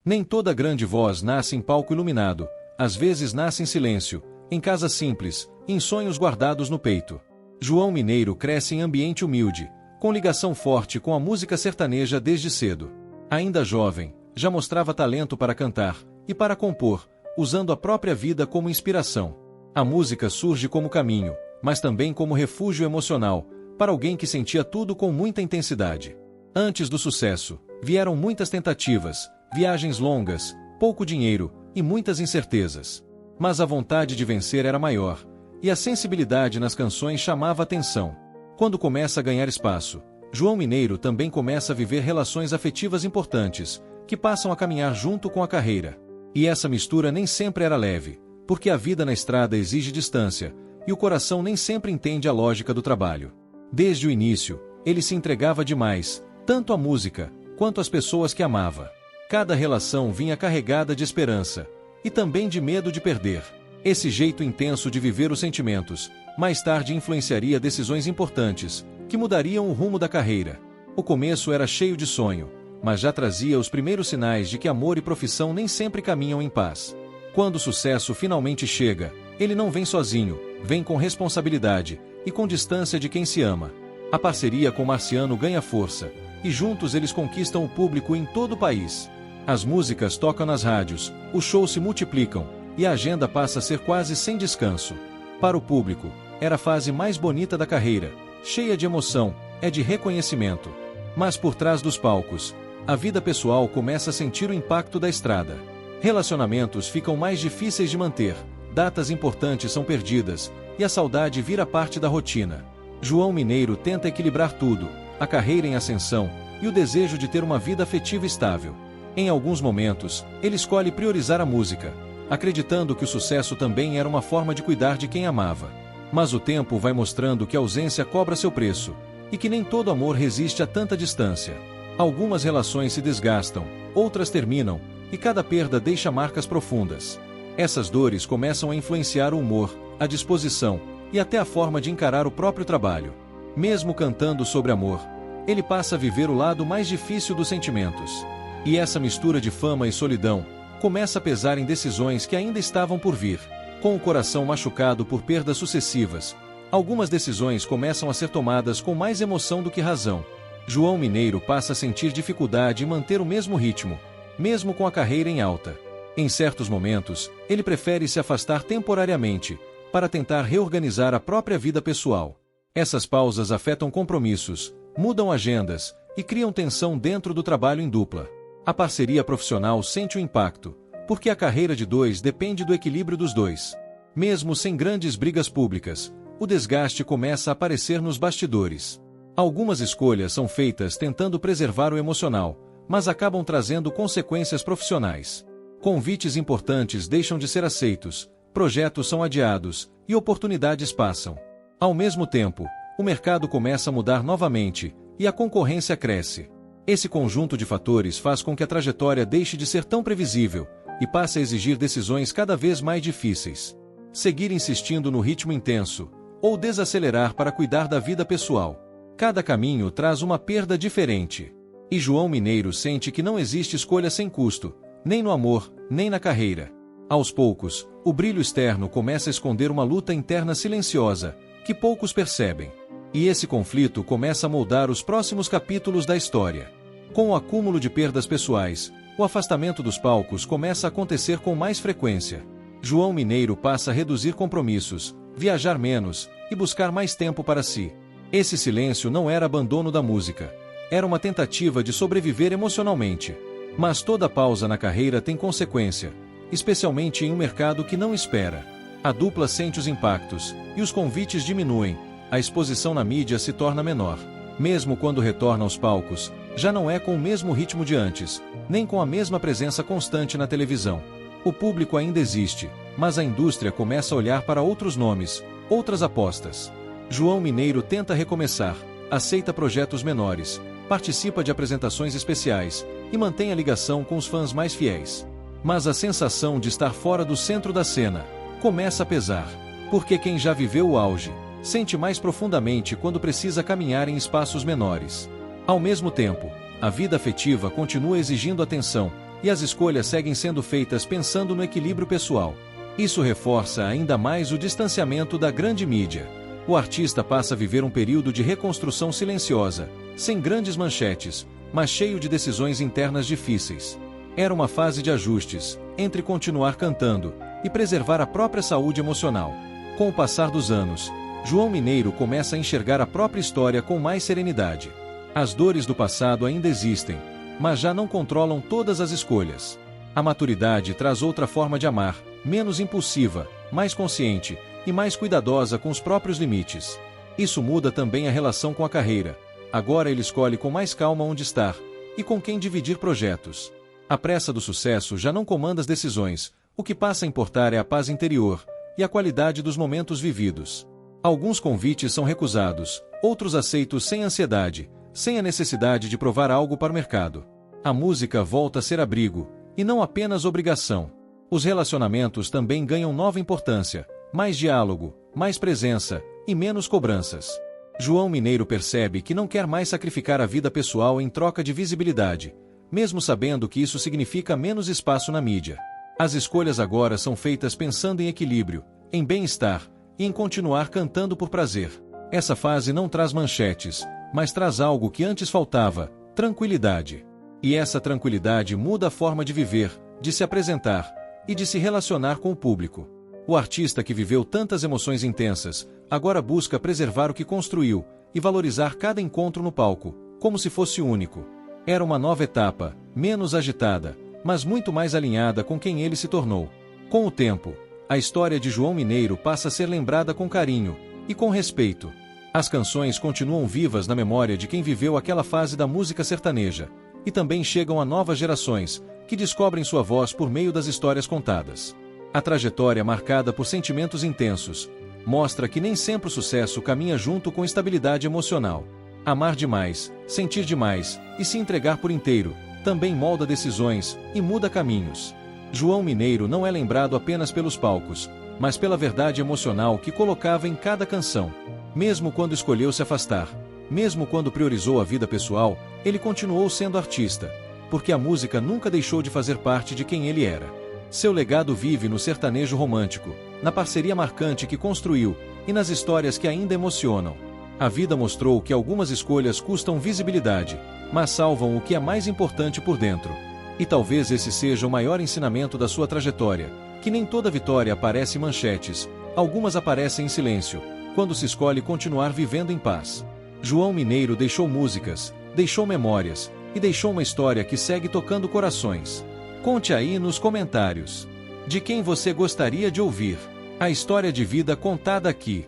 Nem toda grande voz nasce em palco iluminado, às vezes nasce em silêncio, em casa simples, em sonhos guardados no peito. João Mineiro cresce em ambiente humilde, com ligação forte com a música sertaneja desde cedo. Ainda jovem, já mostrava talento para cantar e para compor, usando a própria vida como inspiração. A música surge como caminho, mas também como refúgio emocional, para alguém que sentia tudo com muita intensidade. Antes do sucesso, vieram muitas tentativas, viagens longas, pouco dinheiro e muitas incertezas. Mas a vontade de vencer era maior, e a sensibilidade nas canções chamava atenção. Quando começa a ganhar espaço, João Mineiro também começa a viver relações afetivas importantes, que passam a caminhar junto com a carreira. E essa mistura nem sempre era leve, porque a vida na estrada exige distância, e o coração nem sempre entende a lógica do trabalho. Desde o início, ele se entregava demais, tanto à música, quanto às pessoas que amava. Cada relação vinha carregada de esperança, e também de medo de perder. Esse jeito intenso de viver os sentimentos, mais tarde influenciaria decisões importantes, que mudariam o rumo da carreira. O começo era cheio de sonho, mas já trazia os primeiros sinais de que amor e profissão nem sempre caminham em paz. Quando o sucesso finalmente chega, ele não vem sozinho, vem com responsabilidade, e com distância de quem se ama. A parceria com Marciano ganha força, e juntos eles conquistam o público em todo o país. As músicas tocam nas rádios, os shows se multiplicam, e a agenda passa a ser quase sem descanso. Para o público, era a fase mais bonita da carreira, cheia de emoção, de reconhecimento. Mas por trás dos palcos, a vida pessoal começa a sentir o impacto da estrada. Relacionamentos ficam mais difíceis de manter, datas importantes são perdidas, e a saudade vira parte da rotina. João Mineiro tenta equilibrar tudo, a carreira em ascensão, e o desejo de ter uma vida afetiva estável. Em alguns momentos, ele escolhe priorizar a música, acreditando que o sucesso também era uma forma de cuidar de quem amava. Mas o tempo vai mostrando que a ausência cobra seu preço, e que nem todo amor resiste a tanta distância. Algumas relações se desgastam, outras terminam, e cada perda deixa marcas profundas. Essas dores começam a influenciar o humor, a disposição, e até a forma de encarar o próprio trabalho. Mesmo cantando sobre amor, ele passa a viver o lado mais difícil dos sentimentos. E essa mistura de fama e solidão começa a pesar em decisões que ainda estavam por vir. Com o coração machucado por perdas sucessivas, algumas decisões começam a ser tomadas com mais emoção do que razão. João Mineiro passa a sentir dificuldade em manter o mesmo ritmo, mesmo com a carreira em alta. Em certos momentos, ele prefere se afastar temporariamente, para tentar reorganizar a própria vida pessoal. Essas pausas afetam compromissos, mudam agendas, e criam tensão dentro do trabalho em dupla. A parceria profissional sente o impacto, porque a carreira de dois depende do equilíbrio dos dois. Mesmo sem grandes brigas públicas, o desgaste começa a aparecer nos bastidores. Algumas escolhas são feitas tentando preservar o emocional, mas acabam trazendo consequências profissionais. Convites importantes deixam de ser aceitos, projetos são adiados, e oportunidades passam. Ao mesmo tempo, o mercado começa a mudar novamente, e a concorrência cresce. Esse conjunto de fatores faz com que a trajetória deixe de ser tão previsível, e passe a exigir decisões cada vez mais difíceis. Seguir insistindo no ritmo intenso, ou desacelerar para cuidar da vida pessoal. Cada caminho traz uma perda diferente. E João Mineiro sente que não existe escolha sem custo, nem no amor, nem na carreira. Aos poucos, o brilho externo começa a esconder uma luta interna silenciosa, que poucos percebem. E esse conflito começa a moldar os próximos capítulos da história. Com o acúmulo de perdas pessoais, o afastamento dos palcos começa a acontecer com mais frequência. João Mineiro passa a reduzir compromissos, viajar menos, e buscar mais tempo para si. Esse silêncio não era abandono da música. Era uma tentativa de sobreviver emocionalmente. Mas toda pausa na carreira tem consequência, especialmente em um mercado que não espera. A dupla sente os impactos, e os convites diminuem, a exposição na mídia se torna menor. Mesmo quando retorna aos palcos, já não é com o mesmo ritmo de antes, nem com a mesma presença constante na televisão. O público ainda existe, mas a indústria começa a olhar para outros nomes, outras apostas. João Mineiro tenta recomeçar, aceita projetos menores, participa de apresentações especiais, e mantém a ligação com os fãs mais fiéis. Mas a sensação de estar fora do centro da cena começa a pesar, porque quem já viveu o auge sente mais profundamente quando precisa caminhar em espaços menores. Ao mesmo tempo, a vida afetiva continua exigindo atenção, e as escolhas seguem sendo feitas pensando no equilíbrio pessoal. Isso reforça ainda mais o distanciamento da grande mídia. O artista passa a viver um período de reconstrução silenciosa, sem grandes manchetes, mas cheio de decisões internas difíceis. Era uma fase de ajustes, entre continuar cantando e preservar a própria saúde emocional. Com o passar dos anos, João Mineiro começa a enxergar a própria história com mais serenidade. As dores do passado ainda existem, mas já não controlam todas as escolhas. A maturidade traz outra forma de amar, menos impulsiva, mais consciente e mais cuidadosa com os próprios limites. Isso muda também a relação com a carreira. Agora ele escolhe com mais calma onde estar e com quem dividir projetos. A pressa do sucesso já não comanda as decisões, o que passa a importar é a paz interior e a qualidade dos momentos vividos. Alguns convites são recusados, outros aceitos sem ansiedade, sem a necessidade de provar algo para o mercado. A música volta a ser abrigo, e não apenas obrigação. Os relacionamentos também ganham nova importância, mais diálogo, mais presença e menos cobranças. João Mineiro percebe que não quer mais sacrificar a vida pessoal em troca de visibilidade, mesmo sabendo que isso significa menos espaço na mídia. As escolhas agora são feitas pensando em equilíbrio, em bem-estar e em continuar cantando por prazer. Essa fase não traz manchetes, mas traz algo que antes faltava: tranquilidade. E essa tranquilidade muda a forma de viver, de se apresentar e de se relacionar com o público. O artista que viveu tantas emoções intensas, agora busca preservar o que construiu e valorizar cada encontro no palco, como se fosse único. Era uma nova etapa, menos agitada, mas muito mais alinhada com quem ele se tornou. Com o tempo, a história de João Mineiro passa a ser lembrada com carinho e com respeito. As canções continuam vivas na memória de quem viveu aquela fase da música sertaneja, e também chegam a novas gerações, que descobrem sua voz por meio das histórias contadas. A trajetória marcada por sentimentos intensos mostra que nem sempre o sucesso caminha junto com estabilidade emocional. Amar demais, sentir demais e se entregar por inteiro também molda decisões e muda caminhos. João Mineiro não é lembrado apenas pelos palcos, mas pela verdade emocional que colocava em cada canção. Mesmo quando escolheu se afastar, mesmo quando priorizou a vida pessoal, ele continuou sendo artista, porque a música nunca deixou de fazer parte de quem ele era. Seu legado vive no sertanejo romântico, na parceria marcante que construiu e nas histórias que ainda emocionam. A vida mostrou que algumas escolhas custam visibilidade, mas salvam o que é mais importante por dentro. E talvez esse seja o maior ensinamento da sua trajetória, que nem toda vitória aparece em manchetes, algumas aparecem em silêncio, quando se escolhe continuar vivendo em paz. João Mineiro deixou músicas, deixou memórias e deixou uma história que segue tocando corações. Conte aí nos comentários de quem você gostaria de ouvir a história de vida contada aqui.